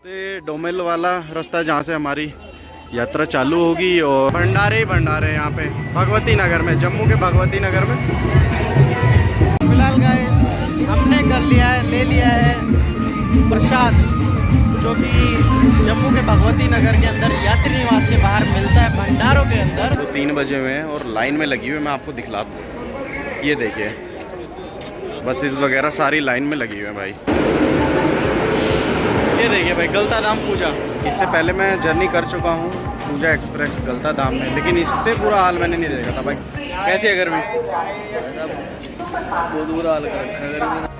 डोमेल वाला रास्ता जहाँ से हमारी यात्रा चालू होगी और भंडारे ही भंडारे यहाँ पे भगवती नगर में, जम्मू के भगवती नगर में। फिलहाल गाइस हमने ले लिया है प्रसाद, जो कि जम्मू के भगवती नगर के अंदर यात्री निवास के बाहर मिलता है, भंडारों के अंदर। तो 3 बजे हुए हैं और लाइन में लगी हुई है। मैं आपको दिखला दूँ, ये देखिए बसेस वगैरह सारी लाइन में लगी हुई है भाई। ये देखिए भाई गलता धाम पूजा। इससे पहले मैं जर्नी कर चुका हूँ पूजा एक्सप्रेस गलता धाम में, लेकिन इससे बुरा हाल मैंने नहीं देखा था भाई। कैसी है गर्मी? बहुत बुरा हाल कर रखा है गर्मी।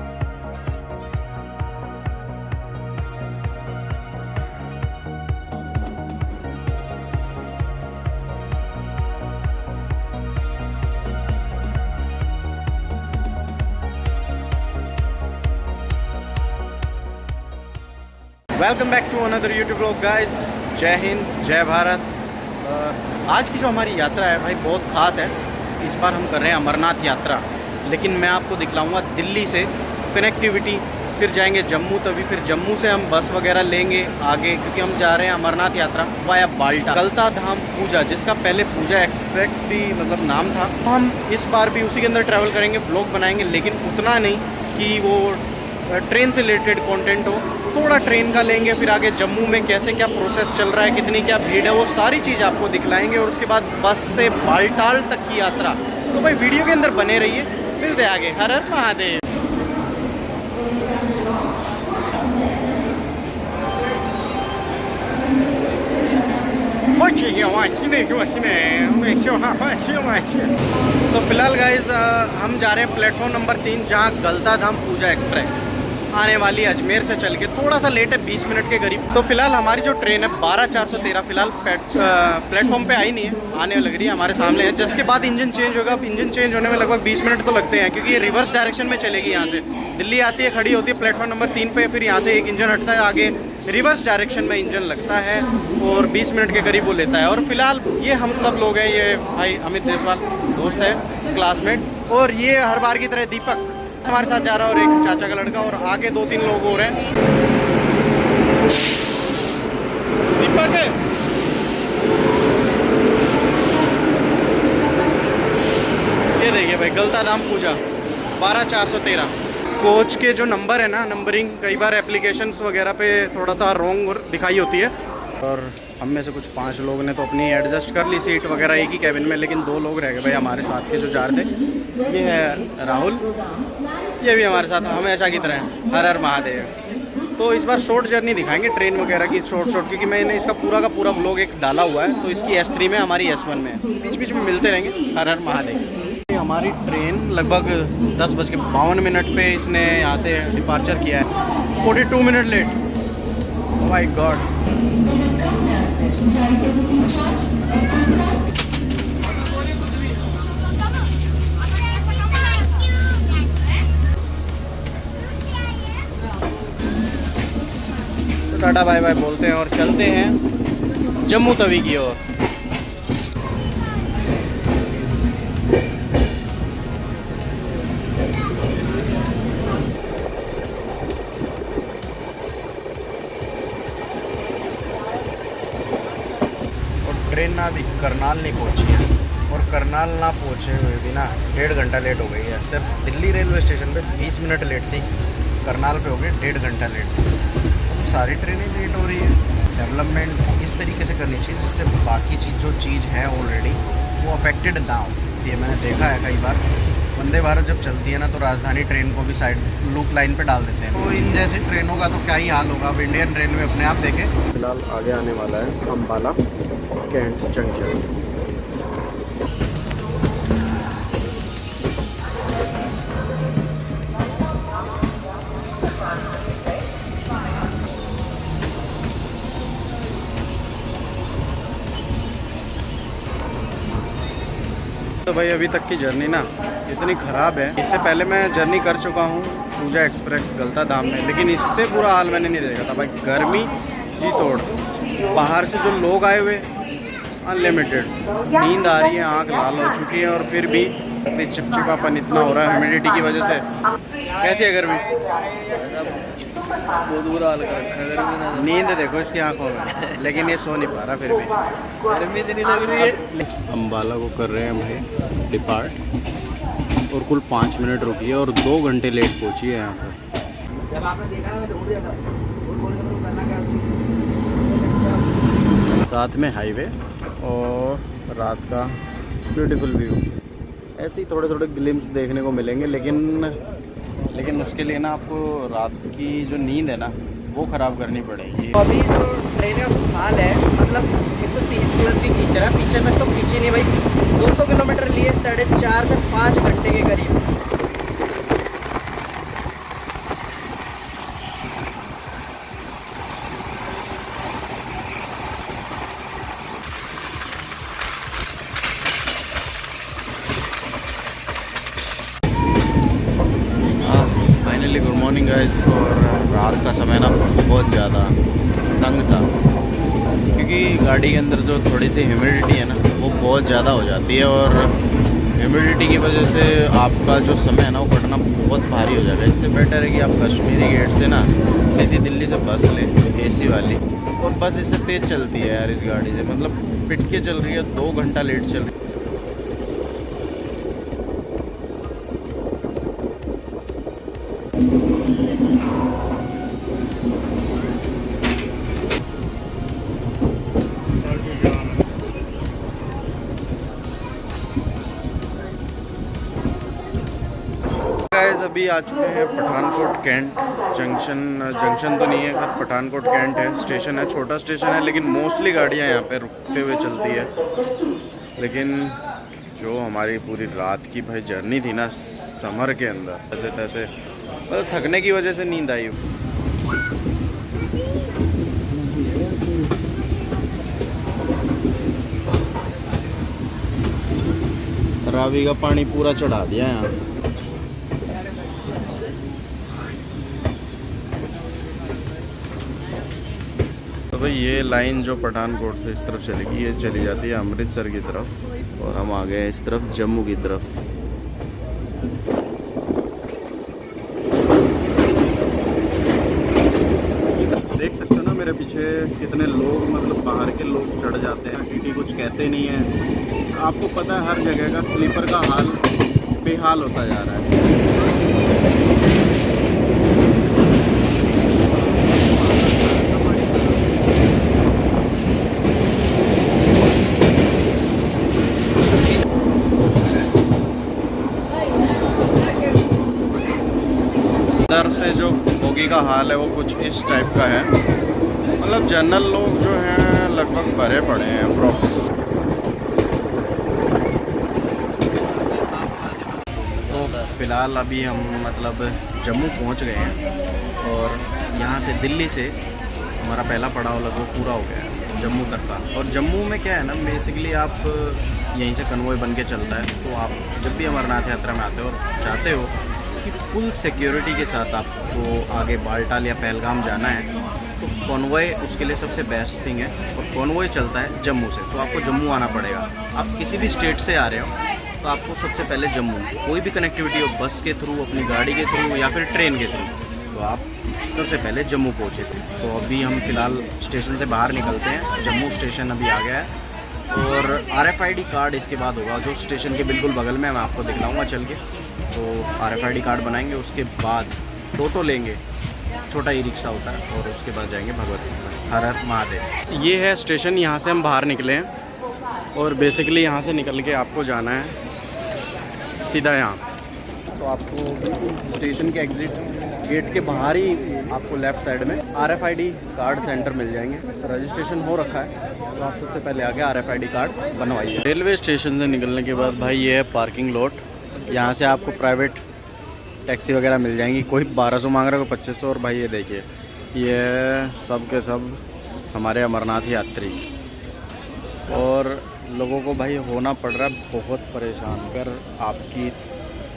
Welcome back to another YouTube blog guys. Jai Hind, जय भारत। आज की जो हमारी यात्रा है भाई बहुत ख़ास है। इस बार हम कर रहे हैं अमरनाथ यात्रा, लेकिन मैं आपको दिखलाऊंगा दिल्ली से कनेक्टिविटी, फिर जाएंगे जम्मू, तभी फिर जम्मू से हम बस वगैरह लेंगे आगे, क्योंकि हम जा रहे हैं अमरनाथ यात्रा वाया बाल्टा। गलता धाम पूजा, जिसका पहले पूजा एक्सप्रेस भी मतलब नाम था, तो हम इस बार भी उसी के अंदर ट्रैवल करेंगे, ब्लॉग बनाएंगे, लेकिन उतना नहीं कि वो ट्रेन से रिलेटेड कंटेंट हो। थोड़ा ट्रेन का लेंगे, फिर आगे जम्मू में कैसे क्या प्रोसेस चल रहा है, कितनी क्या भीड़ है, वो सारी चीज़ आपको दिखलाएंगे। और उसके बाद बस से बालटाल तक की यात्रा। तो भाई वीडियो के अंदर बने रहिए, मिलते हैं आगे। हर हर महादेव। तो फिलहाल गाइज हम जा रहे हैं प्लेटफॉर्म नंबर 3, जहाँ गलता धाम पूजा एक्सप्रेस आने वाली है अजमेर से चल के। थोड़ा सा लेट है, 20 मिनट के करीब। तो फिलहाल हमारी जो ट्रेन है 12413 फिलहाल प्लेटफॉर्म पे आई नहीं है, आने लग रही है, हमारे सामने है। जिसके बाद इंजन चेंज होगा। अब इंजन चेंज होने में लगभग 20 मिनट तो लगते हैं, क्योंकि ये रिवर्स डायरेक्शन में चलेगी। यहाँ से दिल्ली आती है, खड़ी होती है प्लेटफॉर्म नंबर 3 पे, फिर यहाँ से एक इंजन हटता है, आगे रिवर्स डायरेक्शन में इंजन लगता है और 20 मिनट के करीब वो लेता है। और फिलहाल ये हम सब लोग हैं, ये भाई अमित देसवाल दोस्त है, क्लासमेट, और ये हर बार की तरह दीपक हमारे साथ जा रहा है, और एक चाचा का लड़का, और आगे 2-3 लोग हो रहे हैं। दीपक है। ये देखिए भाई गलता धाम पूजा 12413। कोच के जो नंबर है ना, नंबरिंग कई बार एप्लीकेशंस वगैरह पे थोड़ा सा रॉन्ग दिखाई होती है। और हम में से कुछ 5 लोग ने तो अपनी एडजस्ट कर ली सीट वगैरह एक ही कैबिन में, लेकिन 2 लोग रह गए भाई हमारे साथ के जो जा रहे थे। ये है राहुल, ये भी हमारे साथ हमेशा की तरह है। हर हर महादेव। तो इस बार शॉर्ट जर्नी दिखाएंगे ट्रेन वगैरह की, शॉर्ट, क्योंकि मैंने इसका पूरा का पूरा ब्लॉग एक डाला हुआ है। तो इसकी S3 में, हमारी S1 में, बीच बीच में मिलते रहेंगे। हर हर महादेव। हमारी ट्रेन लगभग 10:52 पे इसने यहाँ से डिपार्चर किया है, 42 minute late. Oh my God. तो टाटा बाय बाय बोलते हैं और चलते हैं जम्मू तवी की ओर। ट्रेन ना अभी करनाल नहीं पहुंची है, और करनाल ना पहुंचे हुए भी ना 1.5 घंटा लेट हो गई है। सिर्फ दिल्ली रेलवे स्टेशन पे 20 मिनट लेट थी, करनाल पे हो गई 1.5 घंटा लेट। सारी ट्रेनें लेट हो रही है। डेवलपमेंट इस तरीके से करनी चाहिए जिससे बाकी जो चीज़ है ऑलरेडी वो अफेक्टेड ना हो। ये मैंने देखा है कई बार, वंदे भारत जब चलती है ना तो राजधानी ट्रेन को भी साइड लूप लाइन पे डाल देते हैं। तो इन जैसी ट्रेनों का तो क्या ही हाल होगा। अब इंडियन रेलवे अपने आप देखे। फिलहाल आगे आने वाला है अम्बाला कैंट जंक्शन। तो भाई अभी तक की जर्नी ना इतनी ख़राब है। इससे पहले मैं जर्नी कर चुका हूँ पूजा एक्सप्रेस गलता धाम में, लेकिन इससे बुरा हाल मैंने नहीं देखा था भाई। गर्मी जी तोड़, बाहर से जो लोग आए हुए अनलिमिटेड, नींद आ रही है, आँख लाल हो चुकी है, और फिर भी अभी चिपचिपापन इतना हो रहा है ह्यूमिडिटी की वजह से। कैसी है गर्मी? बहुत बुरा हाल कर रखा है गर्मी ने। नींद देखो इसकी आंखों में, लेकिन ये सो नहीं पा रहा फिर भी। गर्मी इतनी लग रही है। अम्बाला को कर रहे हैं भाई डिपार्ट, और कुल 5 मिनट रुकी है और 2 घंटे लेट पहुंची है यहाँ पर। साथ में हाईवे और रात का ब्यूटीफुल व्यू। ऐसे ही थोड़े थोड़े ग्लिम्स देखने को मिलेंगे, लेकिन उसके लिए ना आपको रात की जो नींद है ना वो ख़राब करनी पड़ेगी। अभी जो ट्रेन का कुछ हाल है, मतलब 130 प्लस भी खींच रहा है, पीछे तक तो खींची नहीं भाई। 200 किलोमीटर लिए 4.5 से 5 घंटे के करीब। Finally good morning guys. और रात का समय ना बहुत ज़्यादा तंग था, क्योंकि गाड़ी के अंदर जो थोड़ी सी ह्यूमिडिटी है ना वो बहुत ज़्यादा हो जाती है, और ह्यूमिडिटी की वजह से आपका जो समय है ना वो कटना बहुत भारी हो जाएगा। इससे बेटर है कि आप कश्मीरी गेट से ना सीधी दिल्ली से बस लें, AC वाली। और बस इससे तेज़ चलती है यार इस गाड़ी से, मतलब पिट के चल रही है, 2 घंटा लेट चल रही है। गाइस अभी आ चुके हैं पठानकोट कैंट जंक्शन तो नहीं है, पर पठानकोट कैंट है, स्टेशन है, छोटा स्टेशन है, लेकिन मोस्टली गाड़ियाँ यहाँ पे रुकते हुए चलती है। लेकिन जो हमारी पूरी रात की भाई जर्नी थी ना समर के अंदर, ऐसे तैसे मतलब थकने की वजह से नींद आई। रावी का पानी पूरा चढ़ा दिया यहाँ। तो भाई ये लाइन जो पठानकोट से इस तरफ चलेगी, ये चली जाती है अमृतसर की तरफ, और हम आ गए इस तरफ जम्मू की तरफ। देख सकते हो ना मेरे पीछे कितने लोग, मतलब बाहर के लोग चढ़ जाते हैं। टीटी कुछ कहते नहीं है। आपको पता है हर जगह का स्लीपर का हाल बेहाल होता जा रहा है। अंदर से जो बोगी का हाल है वो कुछ इस टाइप का है, मतलब जनरल लोग जो हैं लगभग भरे पड़े हैं अप्रॉक्स। तो फ़िलहाल अभी हम मतलब जम्मू पहुंच गए हैं, और यहाँ से दिल्ली से हमारा पहला पड़ाव लगभग पूरा हो गया है जम्मू तक का। और जम्मू में क्या है ना, बेसिकली आप यहीं से कन्वॉय बन के चलता है, तो आप जब भी अमरनाथ यात्रा में आते हो और चाहते हो कि फुल सिक्योरिटी के साथ आपको आगे बालटाल या पहलगाम जाना है, तो कॉन्वॉय उसके लिए सबसे बेस्ट थिंग है। और कॉन्वॉय चलता है जम्मू से, तो आपको जम्मू आना पड़ेगा। आप किसी भी स्टेट से आ रहे हो तो आपको सबसे पहले जम्मू, कोई भी कनेक्टिविटी हो, बस के थ्रू, अपनी गाड़ी के थ्रू या फिर ट्रेन के थ्रू, तो आप सबसे पहले जम्मू पहुँचे थे। तो अभी हम फ़िलहाल स्टेशन से बाहर निकलते हैं। जम्मू स्टेशन अभी आ गया है, और RFID कार्ड इसके बाद होगा, जो स्टेशन के बिल्कुल बगल में, मैं आपको दिखलाऊँगा चल के। तो RFID कार्ड बनाएंगे, उसके बाद टोटो लेंगे, छोटा ई रिक्शा होता है, और उसके बाद जाएंगे भगवती। हर हर महादेव। ये है स्टेशन, यहाँ से हम बाहर निकले हैं, और बेसिकली यहाँ से निकल के आपको जाना है सीधा यहाँ। तो आपको स्टेशन के एग्ज़िट गेट के बाहर ही आपको लेफ़्ट साइड में RFID कार्ड सेंटर मिल जाएंगे। रजिस्ट्रेशन हो रखा है, तो आप सबसे पहले आके RFID कार्ड बनवाइए। रेलवे स्टेशन से निकलने के बाद भाई ये है पार्किंग लॉट। यहाँ से आपको प्राइवेट टैक्सी वगैरह मिल जाएंगी। कोई 1200 मांग रहा है, कोई 2500। और भाई ये देखिए, ये सब के सब हमारे अमरनाथ यात्री, और लोगों को भाई होना पड़ रहा है बहुत परेशान। अगर आपकी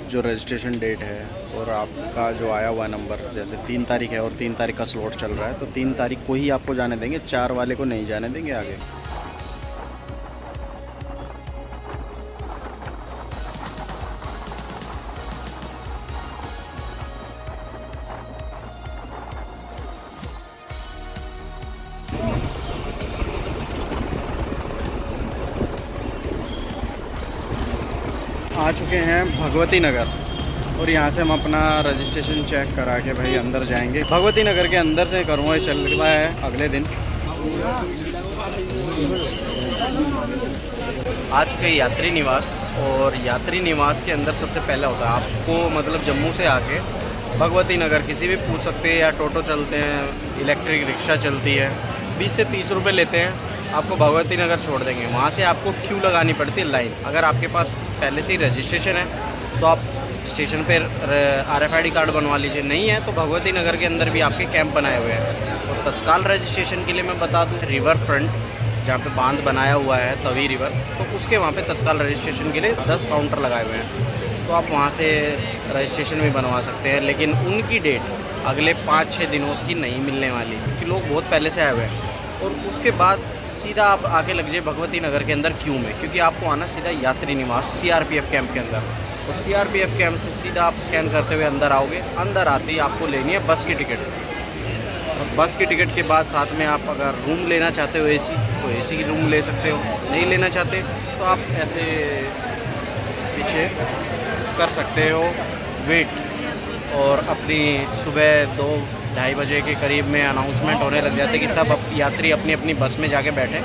जो रजिस्ट्रेशन डेट है और आपका जो आया हुआ नंबर, जैसे 3 तारीख है और 3 तारीख का स्लॉट चल रहा है, तो 3 तारीख को ही आपको जाने देंगे, 4 वाले को नहीं जाने देंगे आगे। आ चुके हैं भगवती नगर और यहाँ से हम अपना रजिस्ट्रेशन चेक करा के भाई अंदर जाएंगे। भगवती नगर के अंदर से करूँगा, चल रहा है अगले दिन। आ चुके हैं यात्री निवास और यात्री निवास के अंदर सबसे पहला होता है आपको मतलब जम्मू से आके भगवती नगर किसी भी पूछ सकते हैं, या टोटो चलते हैं, इलेक्ट्रिक रिक्शा चलती है, 20 से 30 रुपये लेते हैं, आपको भगवती नगर छोड़ देंगे। वहाँ से आपको क्यू लगानी पड़ती है लाइन। अगर आपके पास पहले से ही रजिस्ट्रेशन है तो आप स्टेशन पर RFID कार्ड बनवा लीजिए, नहीं है तो भगवती नगर के अंदर भी आपके कैंप बनाए हुए हैं। और तत्काल रजिस्ट्रेशन के लिए मैं बता दूँ, रिवर फ्रंट जहाँ पे बांध बनाया हुआ है तवी रिवर, तो उसके वहाँ पे तत्काल रजिस्ट्रेशन के लिए 10 काउंटर लगाए हुए हैं, तो आप वहाँ से रजिस्ट्रेशन भी बनवा सकते हैं। लेकिन उनकी डेट अगले 5-6 दिनों की नहीं मिलने वाली, क्योंकि लोग बहुत पहले से आए हुए हैं। और उसके बाद सीधा आप आके लग जाए भगवती नगर के अंदर क्यू में, क्योंकि आपको आना सीधा यात्री निवास CRPF कैंप के अंदर। और CRPF कैंप से सीधा आप स्कैन करते हुए अंदर आओगे। अंदर आते ही आपको लेनी है बस की टिकट, और बस की टिकट के बाद साथ में आप अगर रूम लेना चाहते हो AC, तो AC की रूम ले सकते हो। नहीं लेना चाहते तो आप ऐसे पीछे कर सकते हो वेट। और अपनी सुबह 2-2:30 बजे के करीब में अनाउंसमेंट होने लग जाते हैं कि सब यात्री अपनी अपनी बस में जाके बैठे।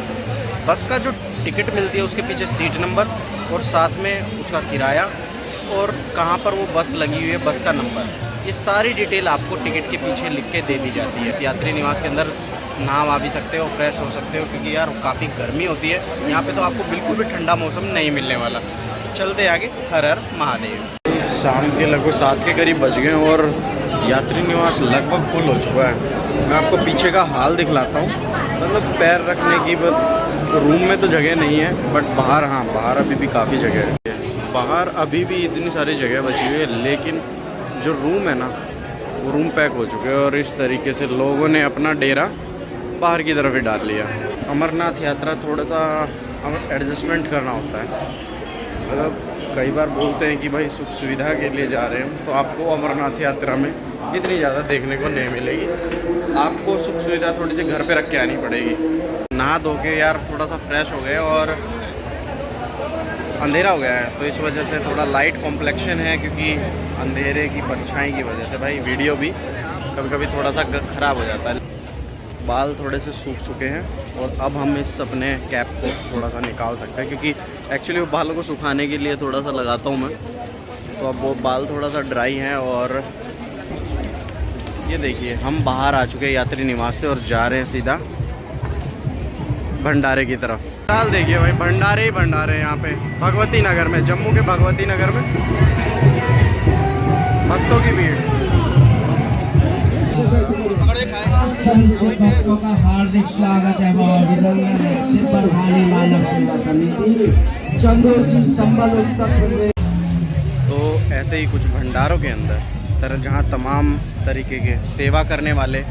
बस का जो टिकट मिलती है उसके पीछे सीट नंबर और साथ में उसका किराया और कहाँ पर वो बस लगी हुई है, बस का नंबर, ये सारी डिटेल आपको टिकट के पीछे लिख के दे दी जाती है। यात्री निवास के अंदर नहा आ भी सकते हो, फ्रेश हो सकते हो, क्योंकि यार काफ़ी गर्मी होती है यहाँ पे, तो आपको बिल्कुल भी ठंडा मौसम नहीं मिलने वाला। चलते आगे, हर हर महादेव। शाम के लगभग 7 के करीब बज गए और यात्री निवास लगभग फुल हो चुका है। मैं आपको पीछे का हाल दिखलाता हूँ। मतलब पैर रखने की रूम में तो जगह नहीं है, बट बाहर, हाँ बाहर अभी भी काफ़ी जगह है। बाहर अभी भी इतनी सारी जगह बची हुई है, लेकिन जो रूम है ना वो रूम पैक हो चुके हैं। और इस तरीके से लोगों ने अपना डेरा बाहर की तरफ ही डाल लिया। अमरनाथ यात्रा थोड़ा सा एडजस्टमेंट करना होता है। मतलब कई बार बोलते हैं कि भाई सुख सुविधा के लिए जा रहे हैं, तो आपको अमरनाथ यात्रा में इतनी ज़्यादा देखने को नहीं मिलेगी। आपको सुख सुविधा थोड़ी सी घर पे रख के आनी पड़ेगी। नहा धो के यार थोड़ा सा फ्रेश हो गए और अंधेरा हो गया है, तो इस वजह से थोड़ा लाइट कॉम्प्लेक्शन है, क्योंकि अंधेरे की परछाई की वजह से भाई वीडियो भी कभी कभी थोड़ा सा ख़राब हो जाता है। बाल थोड़े से सूख चुके हैं और अब हम इस अपने कैप को थोड़ा सा निकाल सकते हैं, क्योंकि एक्चुअली वो बालों को सुखाने के लिए थोड़ा सा लगाता हूँ मैं, तो अब वो बाल थोड़ा सा ड्राई हैं। और ये देखिए हम बाहर आ चुके हैं यात्री निवास से और जा रहे हैं सीधा भंडारे की तरफ। फिलहाल देखिए भाई भंडारे ही भंडारे यहाँ पे भगवती नगर में, जम्मू के भगवती नगर में भक्तों की भीड़। का हार्दिक स्वागत है। मानव सेवा समिति तो ऐसे ही कुछ भंडारों के अंदर जहाँ तमाम तरीके के सेवा करने वाले,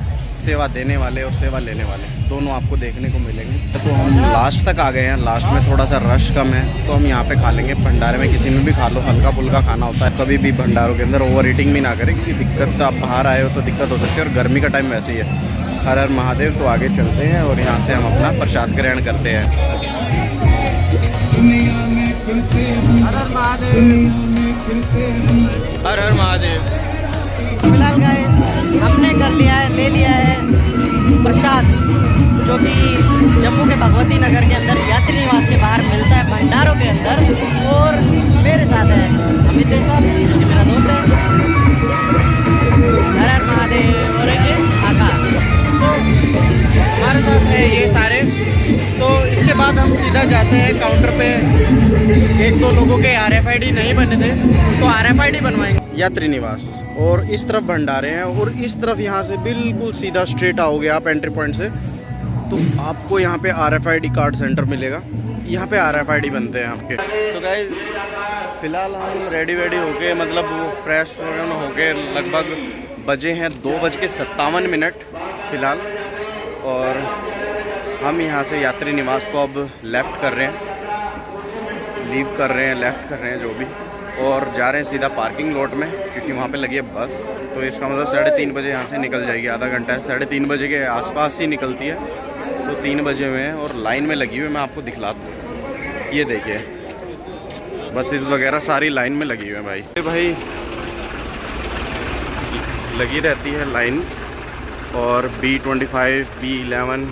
सेवा देने वाले और सेवा लेने वाले दोनों आपको देखने को मिलेंगे। तो हम लास्ट तक आ गए हैं। लास्ट में थोड़ा सा रश कम है, तो हम यहाँ पे खा लेंगे। भंडारे में किसी में भी खा लो, हल्का फुल्का खाना होता है। कभी भी भंडारों के अंदर ओवर ईटिंग भी ना करें, क्योंकि दिक्कत, आप बाहर आए हो तो दिक्कत हो सकती है, और गर्मी का टाइम वैसे ही है। हर हर महादेव। तो आगे चलते हैं और यहाँ से हम अपना प्रसाद ग्रहण करते हैं। हर हर महादेव, हर हर महादेव। फिलहाल गाइस हमने कर लिया है, ले लिया है प्रसाद, जो कि जम्मू के भगवती नगर के अंदर यात्री निवास के बाहर मिलता है भंडारों के अंदर। और मेरे साथ है अमित साहब, जो कि मेरा दोस्त है। हर हर महादेव। और आकाश, तो हमारे साथ है ये सारे। तो इसके बाद हम सीधा जाते हैं काउंटर पे। 1-2 लोगों के RFID नहीं बने थे, तो RFID बनवाएंगे। यात्री निवास और इस तरफ भंडारे हैं, और इस तरफ यहाँ से बिल्कुल सीधा स्ट्रेट आओगे आप एंट्री पॉइंट से, तो आपको यहाँ पे RFID कार्ड सेंटर मिलेगा। यहाँ पे RFID बनते हैं आपके। तो गाइस फ़िलहाल हम रेडी होके, मतलब फ्रेश होके लगभग बजे हैं 2:57 फ़िलहाल, और हम यहाँ से यात्री निवास को अब लेफ़्ट कर रहे हैं, लीव कर रहे हैं, लेफ़्ट कर रहे हैं जो भी, और जा रहे हैं सीधा पार्किंग लॉट में, क्योंकि वहाँ पे लगी है बस। तो इसका मतलब 3:30 बजे यहाँ से निकल जाएगी। आधा घंटा है, 3:30 बजे के आसपास ही निकलती है, तो 3 बजे हुए हैं और लाइन में लगी हुई है। मैं आपको दिखलाता हूँ, ये देखिए बसेस वगैरह सारी लाइन में लगी हुई हैं भाई। भाई लगी रहती है लाइंस, और B25, B11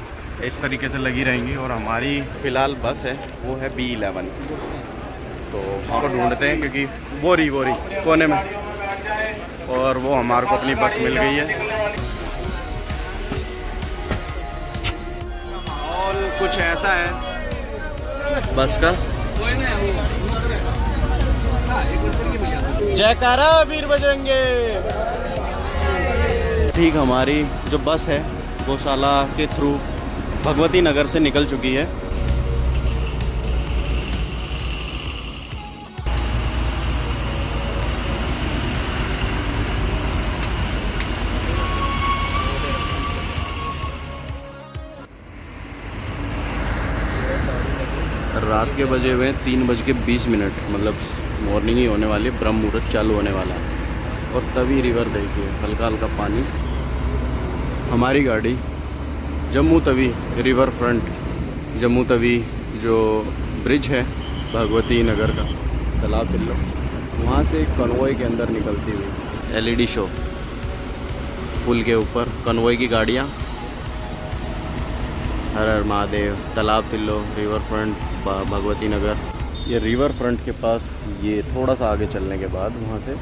इस तरीके से लगी रहेंगी। और हमारी फ़िलहाल बस है वो है B11, तो हम ढूंढते हैं क्योंकि वो रही कोने में, और वो हमारे को अपनी बस मिल गई है। माहौल कुछ ऐसा है बस का। जयकारा वीर बजरंगे। ठीक, हमारी जो बस है गौशाला के थ्रू भगवती नगर से निकल चुकी है। रात के बजे हुए 3:20, मतलब मॉर्निंग ही होने वाली, ब्रह्म मुहूर्त चालू होने वाला है। और तभी रिवर देखिए, हल्का हल्का पानी। हमारी गाड़ी जम्मू तवी रिवर फ्रंट, जम्मू तवी जो ब्रिज है भगवती नगर का, तालाब तिल्लो, वहाँ से कन्वॉय के अंदर निकलती हुई LED शो, पुल के ऊपर कन्वॉय की गाड़ियाँ, हर हर महादेव, तालाब तिल्लो, रिवर फ्रंट, भगवती नगर। ये रिवर फ्रंट के पास, ये थोड़ा सा आगे चलने के बाद वहाँ से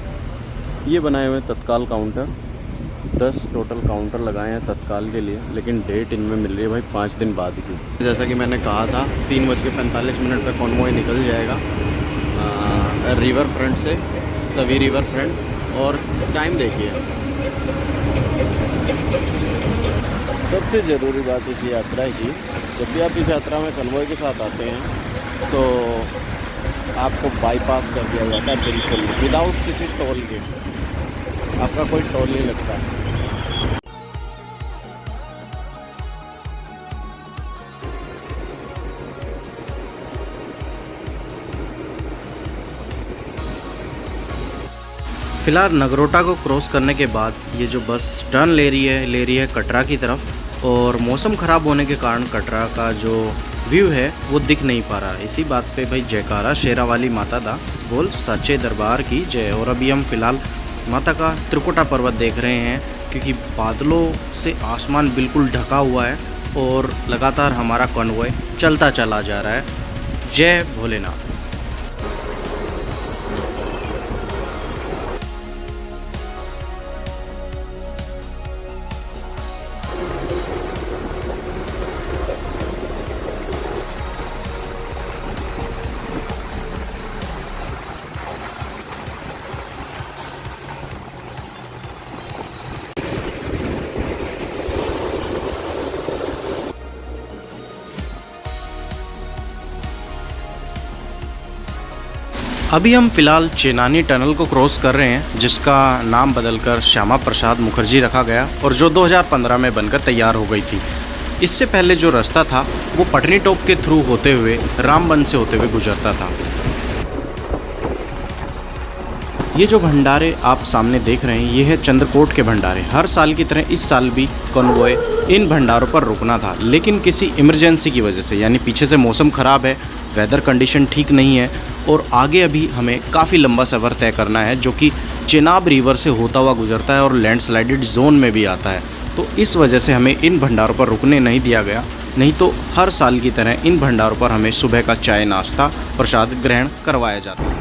ये बनाए हुए तत्काल काउंटर, 10 टोटल काउंटर लगाए हैं तत्काल के लिए, लेकिन डेट इनमें मिल रही है भाई 5 दिन बाद की। जैसा कि मैंने कहा था 3:45 पर कॉन्वॉय निकल जाएगा रिवर फ्रंट से, तभी रिवर फ्रंट। और टाइम देखिए, सबसे ज़रूरी बात इस यात्रा की, जब भी आप इस यात्रा में कन्वॉय के साथ आते हैं तो आपको बाईपास कर दिया जाता है बिल्कुल विदाउट किसी टोल के, आपका कोई टोल नहीं लगता है। फिलहाल नगरोटा को क्रॉस करने के बाद ये जो बस टर्न ले रही है कटरा की तरफ, और मौसम ख़राब होने के कारण कटरा का जो व्यू है वो दिख नहीं पा रहा। इसी बात पे भाई जयकारा शेरा वाली माता दा बोल सच्चे दरबार की जय। और अभी हम फिलहाल माता का त्रिकुटा पर्वत देख रहे हैं, क्योंकि बादलों से आसमान बिल्कुल ढका हुआ है और लगातार हमारा कॉन्वॉय चलता चला जा रहा है। जय भोलेनाथ। अभी हम फ़िलहाल चेनानी टनल को क्रॉस कर रहे हैं, जिसका नाम बदलकर श्यामा प्रसाद मुखर्जी रखा गया और जो 2015 में बनकर तैयार हो गई थी। इससे पहले जो रास्ता था वो पटनी टॉप के थ्रू होते हुए रामबन से होते हुए गुजरता था। ये जो भंडारे आप सामने देख रहे हैं ये है चंद्रकोट के भंडारे। हर साल की तरह इस साल भी कॉन्वॉय इन भंडारों पर रुकना था, लेकिन किसी इमरजेंसी की वजह से, यानी पीछे से मौसम ख़राब है, वेदर कंडीशन ठीक नहीं है और आगे अभी हमें काफ़ी लंबा सफ़र तय करना है, जो कि चेनाब रिवर से होता हुआ गुजरता है और लैंडस्लाइडेड जोन में भी आता है। तो इस वजह से हमें इन भंडारों पर रुकने नहीं दिया गया, नहीं तो हर साल की तरह इन भंडारों पर हमें सुबह का चाय नाश्ता प्रसाद ग्रहण करवाया जाता है।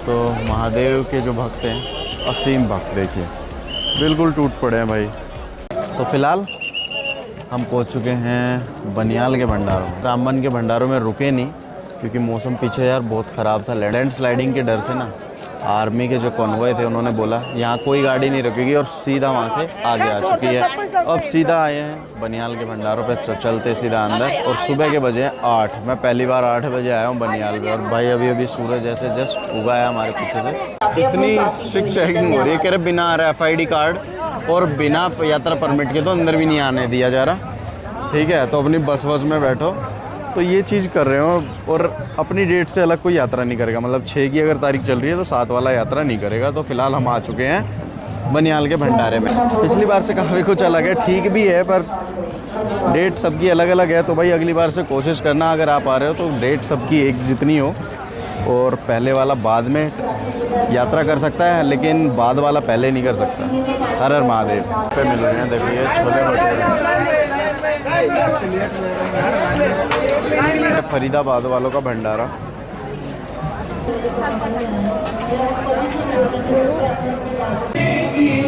तो महादेव के जो भक्त हैं, असीम भक्त, देखिए बिल्कुल टूट पड़े हैं भाई। तो फिलहाल हम पहुंच चुके हैं बनियाल के भंडारों में। रामबन के भंडारों में रुके नहीं क्योंकि मौसम पीछे यार बहुत ख़राब था। लैंड स्लाइडिंग के डर से ना आर्मी के जो कॉन्वॉय थे उन्होंने बोला यहाँ कोई गाड़ी नहीं रुकेगी और सीधा वहाँ से आगे आ चुकी है। अब सीधा आए हैं बनियाल के भंडारों पे, चलते सीधा अंदर। और सुबह के बजे 8, मैं पहली बार 8 बजे आया हूँ बनियाल में। और भाई अभी अभी सूरज ऐसे जस्ट उगा है हमारे पीछे से। इतनी स्ट्रिक्ट चेकिंग हो रही है, कह रहे बिना RFID कार्ड और बिना यात्रा परमिट के तो अंदर भी नहीं आने दिया जा रहा। ठीक है, तो अपनी बस में बैठो। तो ये चीज़ कर रहे हो और अपनी डेट से अलग कोई यात्रा नहीं करेगा। मतलब 6 की अगर तारीख चल रही है तो 7 वाला यात्रा नहीं करेगा। तो फिलहाल हम आ चुके हैं बनियाल के भंडारे में। पिछली बार से काफ़ी कुछ अलग है, ठीक भी है पर डेट सबकी अलग अलग है। तो भाई अगली बार से कोशिश करना, अगर आप आ रहे हो तो डेट सबकी एक जितनी हो। और पहले वाला बाद में यात्रा कर सकता है लेकिन बाद वाला पहले नहीं कर सकता। हर हर महादेव पे मिल रहे हैं। देखिए छोले भटूरे, फरीदाबाद वालों का भंडारा।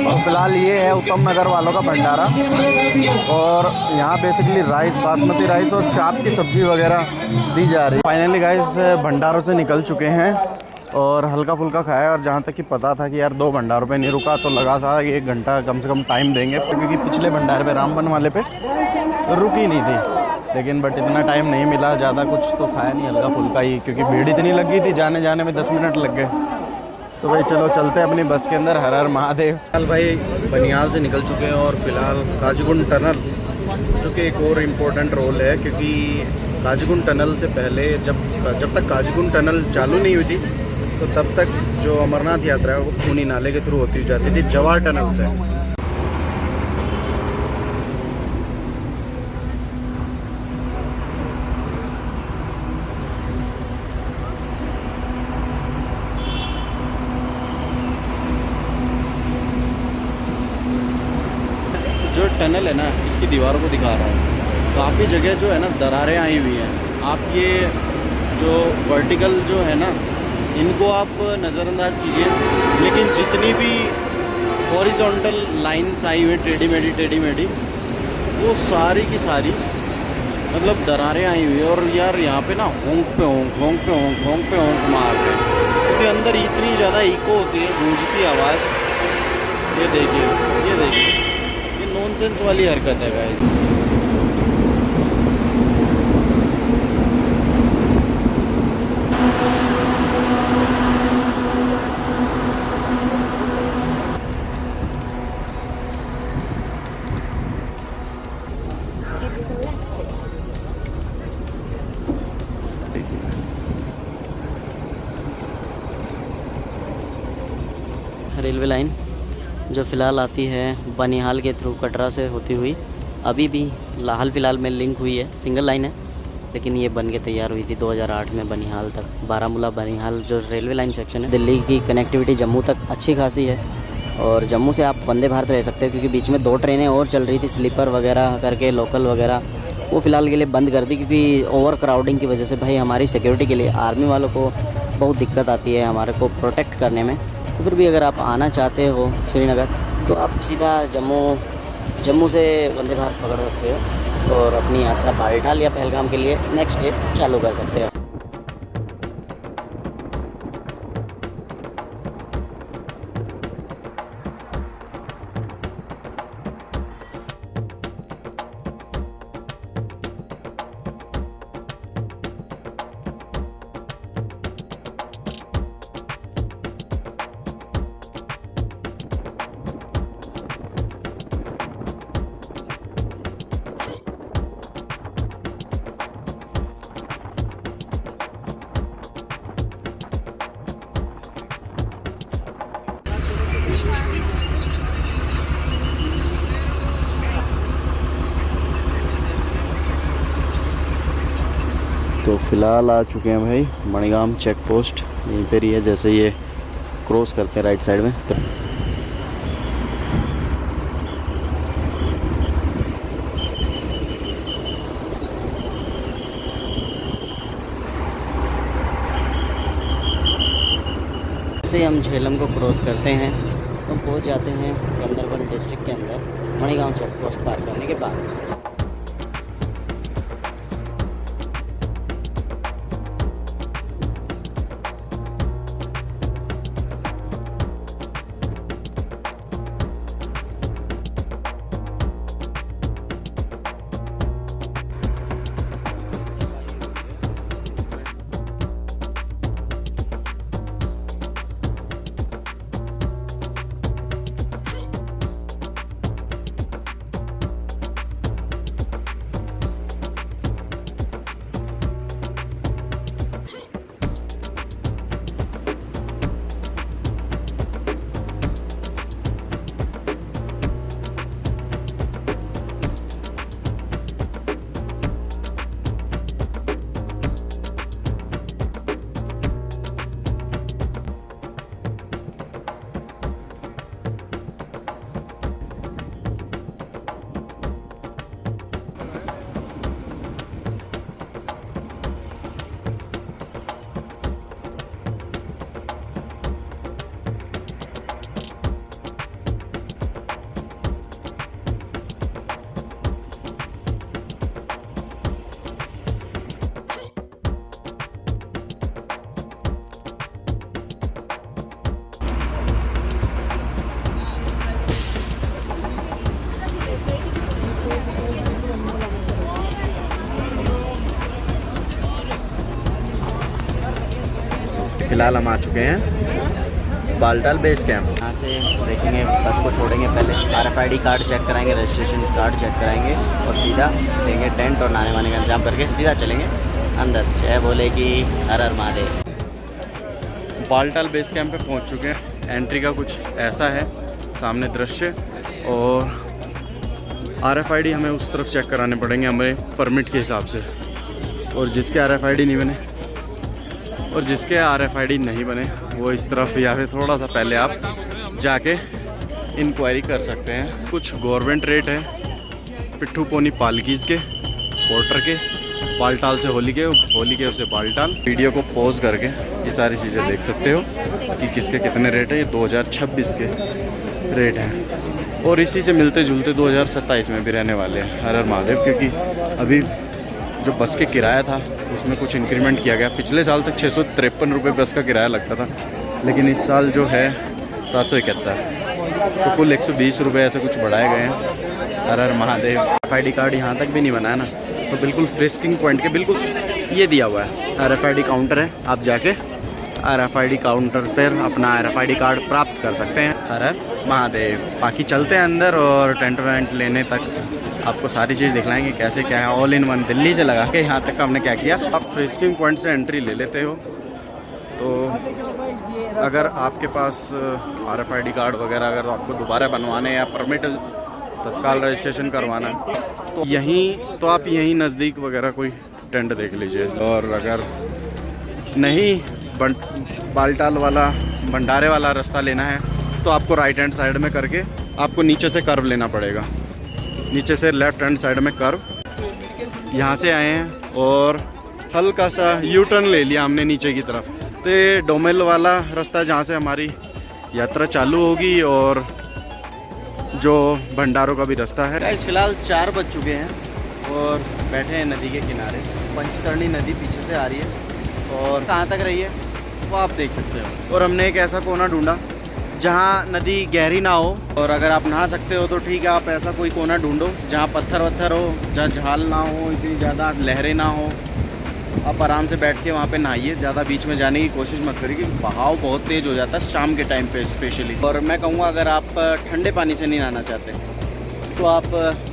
और फिलहाल ये है उत्तम नगर वालों का भंडारा। और यहाँ बेसिकली राइस, बासमती राइस और चाप की सब्जी वगैरह दी जा रही है। फाइनली गाइस भंडारों से निकल चुके हैं और हल्का फुल्का खाया। और जहाँ तक कि पता था कि यार 2 भंडारों पे नहीं रुका तो लगा था 1 घंटा कम से कम टाइम देंगे, क्योंकि पिछले भंडारे पे रामबन वाले पे रुकी नहीं थी। लेकिन बट इतना टाइम नहीं मिला, ज़्यादा कुछ तो खाया नहीं, हल्का फुल्का ही, क्योंकि भीड़ इतनी लग गई थी, जाने जाने में 10 मिनट लग गए। तो भाई चलो चलते हैं अपनी बस के अंदर। हर हर महादेव। फिलहाल भाई बनियाल से निकल चुके हैं और फिलहाल काजीगुंड टनल, जो कि एक और इम्पोर्टेंट रोल है, क्योंकि काजीगुंड टनल से पहले जब तक काजीगुंड टनल चालू नहीं हुई थी तो तब तक जो अमरनाथ यात्रा है वो खूनी नाले के थ्रू होती जाती थी जवाहर टनल से। जो टनल है ना, इसकी दीवारों को दिखा रहा हूँ, काफ़ी जगह जो है ना दरारें आई हुई हैं। आप ये जो वर्टिकल जो है ना, इनको आप नज़रअंदाज कीजिए, लेकिन जितनी भी हॉरिजॉन्टल लाइंस आई हुई टेढ़ी मेढ़ी, वो सारी की सारी मतलब दरारें आई हुई है। और यार यहाँ पे ना होंक पे होंक मार रहे हैं, क्योंकि अंदर इतनी ज़्यादा इको होती है, गूंजती आवाज़। ये देखिए ये नॉनसेंस वाली हरकत है गाइस। रेलवे लाइन जो फ़िलहाल आती है बनिहाल के थ्रू कटरा से होती हुई, अभी भी हाल फिलहाल में लिंक हुई है, सिंगल लाइन है, लेकिन ये बन के तैयार हुई थी 2008 में बनिहाल तक। बारामूला बनिहाल जो रेलवे लाइन सेक्शन है, दिल्ली की कनेक्टिविटी जम्मू तक अच्छी खासी है। और जम्मू से आप वंदे भारत रह सकते हैं, क्योंकि बीच में 2 ट्रेनें और चल रही थी स्लीपर वगैरह करके, लोकल वगैरह, वो फ़िलहाल के लिए बंद कर दी, क्योंकि ओवर क्राउडिंग की वजह से भाई हमारी सिक्योरिटी के लिए आर्मी वालों को बहुत दिक्कत आती है हमारे को प्रोटेक्ट करने में। तो फिर भी अगर आप आना चाहते हो श्रीनगर तो आप सीधा जम्मू से वंदे भारत पकड़ सकते हो और अपनी यात्रा बालटाल या पहलगाम के लिए नेक्स्ट डे चालू कर सकते हो। तो फ़िलहाल आ चुके हैं भाई मणिगाम चेक पोस्ट, यहीं पर ही है, जैसे ये क्रॉस करते हैं राइट साइड में तो जैसे ही हम झेलम को क्रॉस करते हैं तो पहुंच जाते हैं गंदरबन डिस्ट्रिक्ट के अंदर मणिगांव चेक पोस्ट पार करने के बाद। फ़िलहाल हम आ चुके हैं बालटाल बेस कैंप। यहाँ से देखेंगे बस को छोड़ेंगे, पहले RFID कार्ड चेक कराएंगे, रजिस्ट्रेशन कार्ड चेक कराएंगे और सीधा देंगे टेंट और नहाने वाने का इंतजाम करके सीधा चलेंगे अंदर। जय बोले कि हर हर महादेव। बालटाल बेस कैंप पे पहुंच चुके हैं। एंट्री का कुछ ऐसा है सामने दृश्य, और RFID हमें उस तरफ चेक कराने पड़ेंगे हमें परमिट के हिसाब से, और जिसके RFID नहीं बने और जिसके RFID नहीं बने वो इस तरफ या फिर थोड़ा सा पहले आप जाके इंक्वायरी कर सकते हैं। कुछ गवर्नमेंट रेट है पिट्ठू पोनी पालकीज़ के, पोर्टर के, बालटाल से होली के से बालटाल। वीडियो को पॉज करके ये सारी चीज़ें देख सकते हो कि किसके कितने रेट है। ये 2026 के रेट हैं और इसी से मिलते जुलते 2027 में भी रहने वाले हैं। हर हर महादेव। क्योंकि अभी जो बस के किराया था उसमें कुछ इंक्रीमेंट किया गया। पिछले साल तक 653 रुपये बस का किराया लगता था, लेकिन इस साल जो है 771, तो कुल 120 रुपये ऐसे कुछ बढ़ाए गए हैं। हर हर महादेव। RFID कार्ड यहाँ तक भी नहीं बनाया ना, तो बिल्कुल फ्रिस्किंग पॉइंट के बिल्कुल ये दिया हुआ है। RFID काउंटर है, आप जाके RFID काउंटर पर अपना RFID कार्ड प्राप्त कर सकते हैं। हर हर महादेव। बाकी चलते हैं अंदर और टेंट वेंट लेने तक आपको सारी चीज़ दिखलाएंगे कैसे क्या है। ऑल इन वन दिल्ली से लगा के यहाँ तक हमने क्या किया। आप फ्रिस्किंग पॉइंट से एंट्री ले लेते हो, तो अगर आपके पास RFID कार्ड वगैरह अगर आपको दोबारा बनवाने या परमिट तत्काल रजिस्ट्रेशन करवाना है तो तो आप यहीं नज़दीक वगैरह कोई टेंट देख लीजिए। और अगर नहीं बालटाल वाला भंडारे वाला रास्ता लेना है तो आपको राइट हैंड साइड में करके आपको नीचे से कर्व लेना पड़ेगा। नीचे से लेफ्ट हैंड साइड में कर्व, यहाँ से आए हैं और हल्का सा यू टर्न ले लिया हमने नीचे की तरफ। तो ये डोमेल वाला रास्ता जहाँ से हमारी यात्रा चालू होगी और जो भंडारों का भी रास्ता है। गाइस फिलहाल 4 बज चुके हैं और बैठे हैं नदी के किनारे। पंचतरणी नदी पीछे से आ रही है और कहाँ तक रही है वो आप देख सकते हो। और हमने एक ऐसा कोना ढूंढा जहाँ नदी गहरी ना हो, और अगर आप नहा सकते हो तो ठीक है, आप ऐसा कोई कोना ढूंढो जहाँ पत्थर वत्थर हो, जहाँ झाल ना हो, इतनी ज़्यादा लहरें ना हो। आप आराम से बैठ के वहाँ पे नहाइए। ज़्यादा बीच में जाने की कोशिश मत करिए क्योंकि बहाव बहुत तेज़ हो जाता है शाम के टाइम पे स्पेशली। और मैं कहूँगा अगर आप ठंडे पानी से नहीं नहाना चाहते तो आप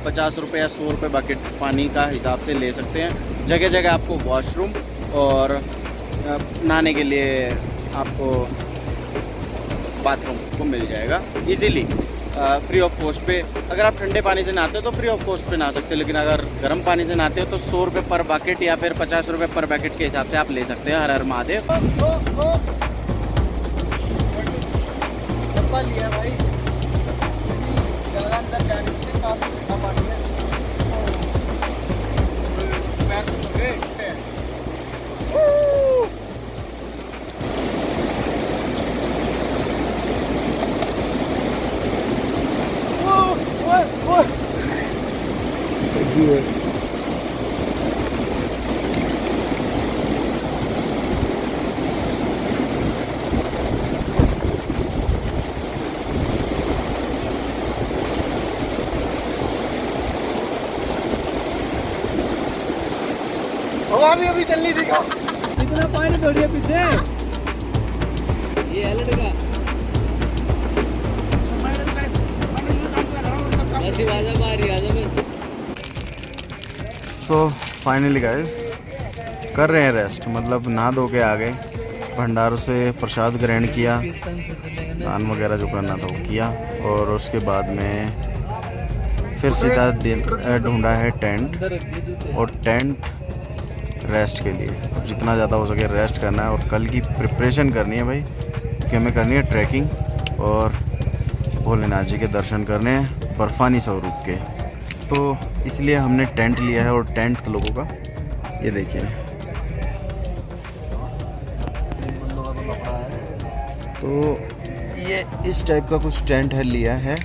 50 रुपये या 100 रुपये बकेट पानी का हिसाब से ले सकते हैं। जगह जगह आपको वॉशरूम और नहाने के लिए आपको बाथरूम को मिल जाएगा इजीली फ्री ऑफ कॉस्ट पे। अगर आप ठंडे पानी से नहाते हो तो फ्री ऑफ कॉस्ट पे नहा सकते हो, लेकिन अगर गर्म पानी से नहाते हो तो 100 रुपये पर बकेट या फिर 50 रुपये पर बकेट के हिसाब से आप ले सकते हैं। हर हर महादेव। व्यू है। हवा भी अभी चलनी थी। कितना पानी थोड़ी है पीछे, ये अलर्ट का ऐसी आवाज़ आ रही है। सो फाइनली गाइस कर रहे हैं रेस्ट, मतलब नहा धो के आ गए, भंडारों से प्रसाद ग्रहण किया, दान वगैरह जो करना था वो किया, और उसके बाद में फिर सीधा ढूंढा है टेंट, और टेंट रेस्ट के लिए जितना ज़्यादा हो सके रेस्ट करना है, और कल की प्रिपरेशन करनी है भाई, कि हमें करनी है ट्रैकिंग और भोलेनाथ जी के दर्शन करने हैं बर्फानी स्वरूप के। तो इसलिए हमने टेंट लिया है, और टेंट लोगों का ये देखिए, तो ये इस टाइप का कुछ टेंट है, लिया है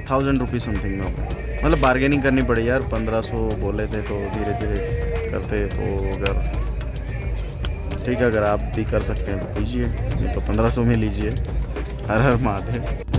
1000 रुपीज़ समथिंग में होगा, मतलब बार्गेनिंग करनी पड़ी यार, 1500 बोले थे तो धीरे धीरे करते, तो अगर ठीक है, अगर आप भी कर सकते हैं तो कीजिए, नहीं तो 1500 में लीजिए। हर हर महादेव।